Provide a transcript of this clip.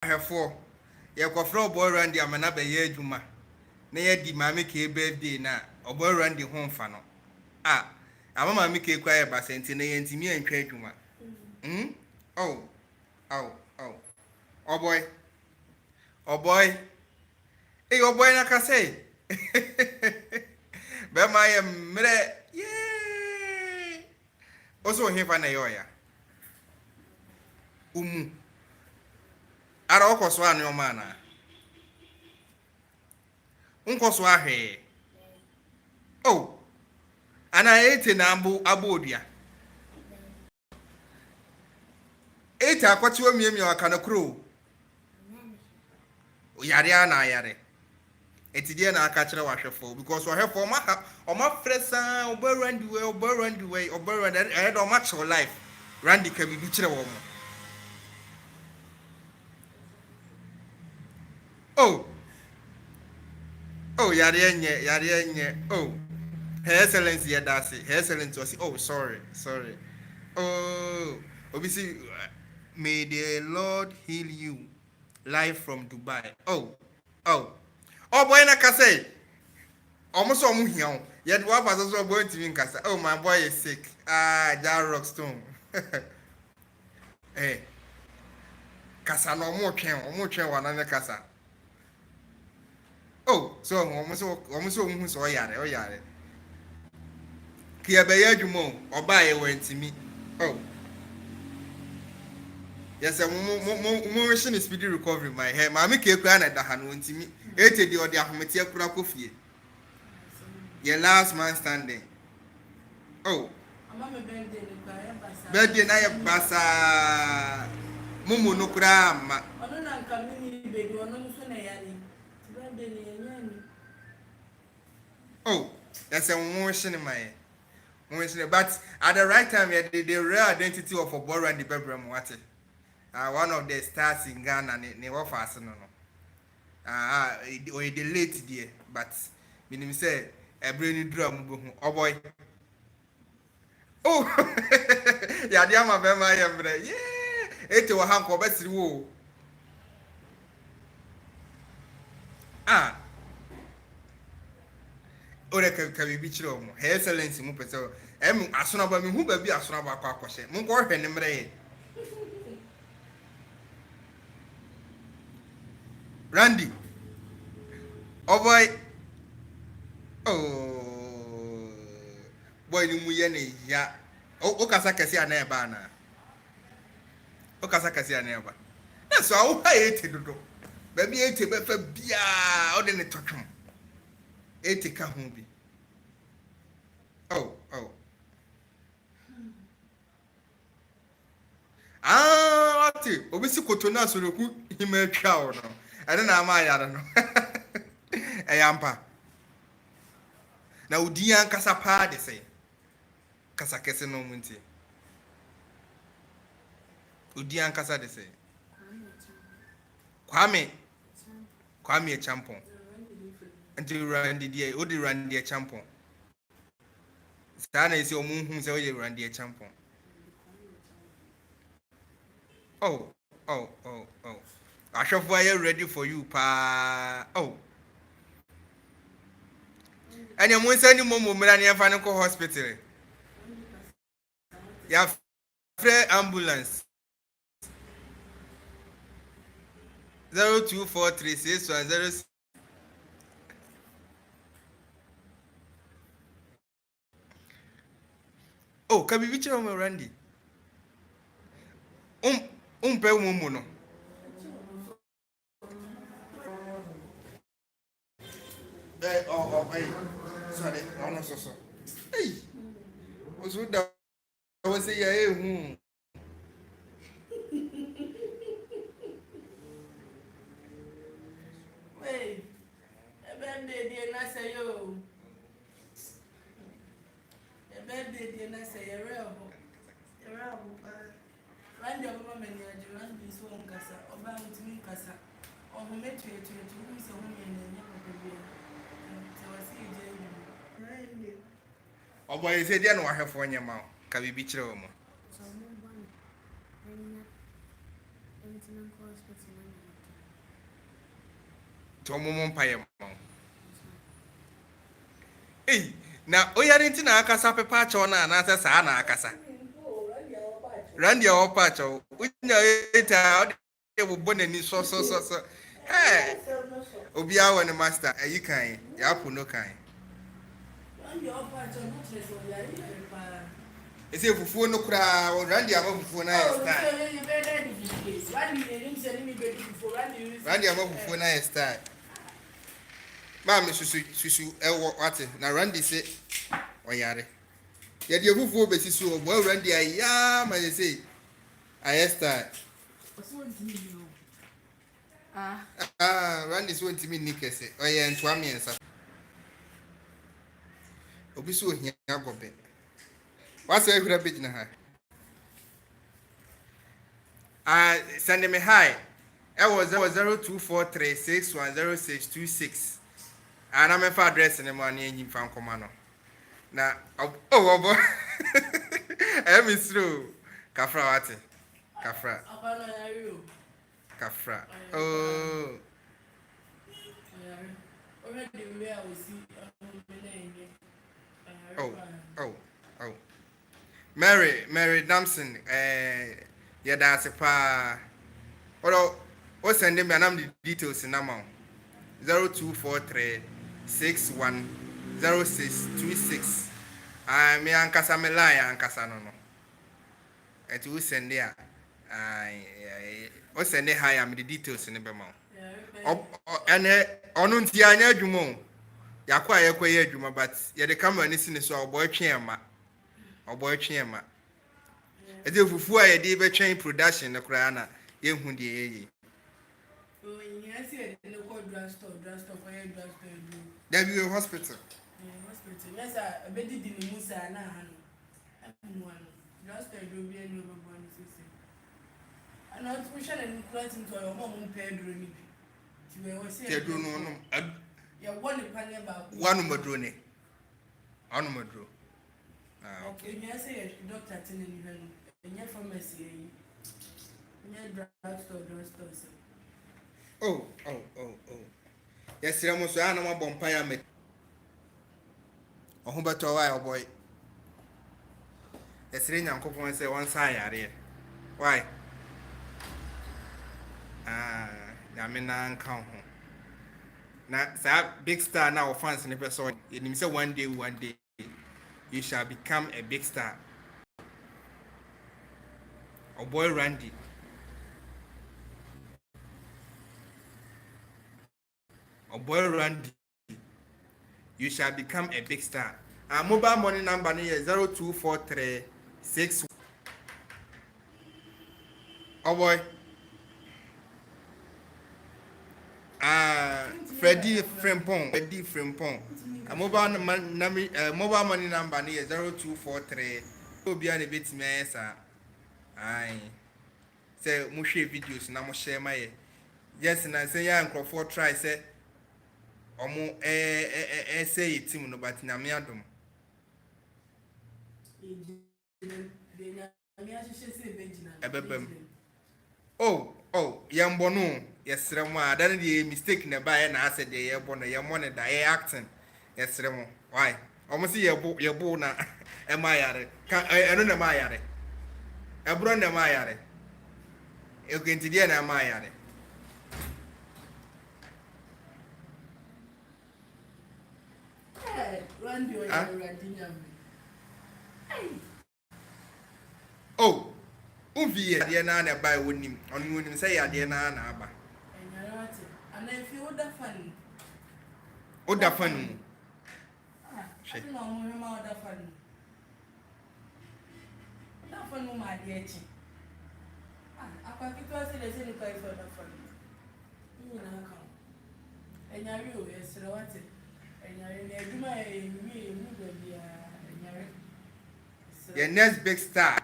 ahefo ye kofro Oboy Randy amana be ye adwuma na ye di mame ke birthday na Oboy Randy ho mfa no ama mame ke kwa ye basenti na ye ntimi antwa adwuma oh oh Oboy Oboy na ka say be ma ye mre ye oso hefa na yo ya ara okoso anu ma na nkoso ahwe ana ete na abodia ete akwachiwa miemi aka na kuro yare na yare eti die na aka kire wahwefo because wahwefo ma fresa Oboy Randy I don't match your life Randy ka bibi kire wo mo yare nye Her Excellency Yadasi. Her Excellency was sorry. Obviously, may the Lord heal you. Live from Dubai. Boy, like I say, almost almost here. Yet what was also going to be in Casa? Oh, my boy is sick. That Rockstone. Hey, Casa no more train one another Casa. So almost so yare. Kia be adwuma oba ye wantimi yes mo wish ni speedy recovery my hair ma me ke kura na da ha no wantimi ete di odi ahomete akura kofie ye last man standing ama me birthday na ye basa mumu no kura ma ono na nka mini baby ono nso na yare birthday ni yenye yes mo wish ni my but at the right time, the real identity of Oboy Randy Bebram what one of the stars in Ghana, never fast no. Or the late dear, but meaning say a brainy drum. Boy. Yeah, dear, my Bema, yeah, it will have for best rule. Ore ka bibi kire o mo Her Excellency mu pese asona ba mi hu ba bi asona ba kwa kwose mu ko hwe ne mre Randy Oboy boy ni mu ye ne ya o kasa kase ana e ba na o kasa kase ana e ba na so awu ha ete dodo ba bi ete be fa bia o de ne totwom ete ka ho bi ati obisi koto na so reku hima atwa o no ene na ama yare no eyampa na udi an kasa pa de sei kasa kese no munti udi an kasa de sei Kwame champon Anti Randy die odi Randy champon sana isi omunhu se oye Randy champon Ashofo are ready for you pa and you won't send him mummy and find hospital you have free ambulance 02436106 can be which one Randy umpe mumu no sorry ono so hey ozu da wo se ya ehu hey birthday dey na say yo birthday dey na say real Randy ọmọ mẹ́ni ọjọ́ Randy so nkasa ọba ntumi nkasa ọmọ mẹ́tù ètò wọ́n sọ wọ́n yẹn ní ọkọ̀ bíi tí wọ́n sì jẹ́ ìlú. Oboy ise dia no wahwefo nyema ka bibi kire wo mo Tomo Payam. Hey, now, Oyarintina Akasa Pepachona and Asa Sana Akasa. Randy or Pacho, which it out, they were born in so. Hey, Obia and the master, you kind, Yapu no kind. Is it for no crowd, Randy, I'm up for nice time. Randy, I'm up for nice time. Mamma, Susu, what? Now Randy said, Oyare. Yet you move over, so well, Randy, I am, I say, I start. Randy's going to me, Nick, say, oh, yeah, and Twammy and stuff. Obisu here, Bobby. What's every bit in her? Send me high. I was 0243610626. And I'm a far address in the morning in Fan Commano. Now, oh, boy. I'm through. Kafra, what? Kafra. Oh. Oh. Mary Damson, yeah, that's a pa. What's sending me the details in amount 0243610626. I me ankasa me lie ankasa no. And you send there. What's sending high? I'm the details in the bema. And on Tianya Jumo. Yakwa Juma, but yet the camera is so Oboy Chiama. Oboy Chiama. As if before I did a chain production, the Krana, young Hundi. There be a hospital. Yes, I bet it in Musa and just a ruby and I'm not pushing and crossing to your mom bedroom. You will say, you want to pay about one madrone. On madro. Okay, yes, doctor attending you and your pharmacy. Oh. Yes, I almost animal bompire met. Oh, but a boy. Yes, ring and coupon say one side. Why? Yamina count. Now, that big star now fans in the person. It means one day, you shall become a big star. Oh, boy, Randy. Oh, boy, Randy. You shall become a big star. Our mobile money number is 024361. Oh, boy. Freddie Frimpong. A mobile money number is 0243. Will be on a bit, sir. Aye. Say, Mushy videos, and I'm share my. Yes, and I say, young Crawford try, say, or more, say it, Tim, no, but in a meadum. Oh, young Bono. Yes, Remo, then the mistake in the buy and I said, the airborne, your money, the acting. Yes, Remo. Why? Almost your bona. Am I at it? I don't know my at it. A brand am I at it. You can to the end, am I at it? Oh, Uvi, dear Nana by winning on winning say, dear Nana. And if you would have fun. What the fun? I don't know more the fun. Not fun, my dear. I can't keep us in the same place for the fun. You will not come. And I will, yes, I want it. And I do my me, your next big star.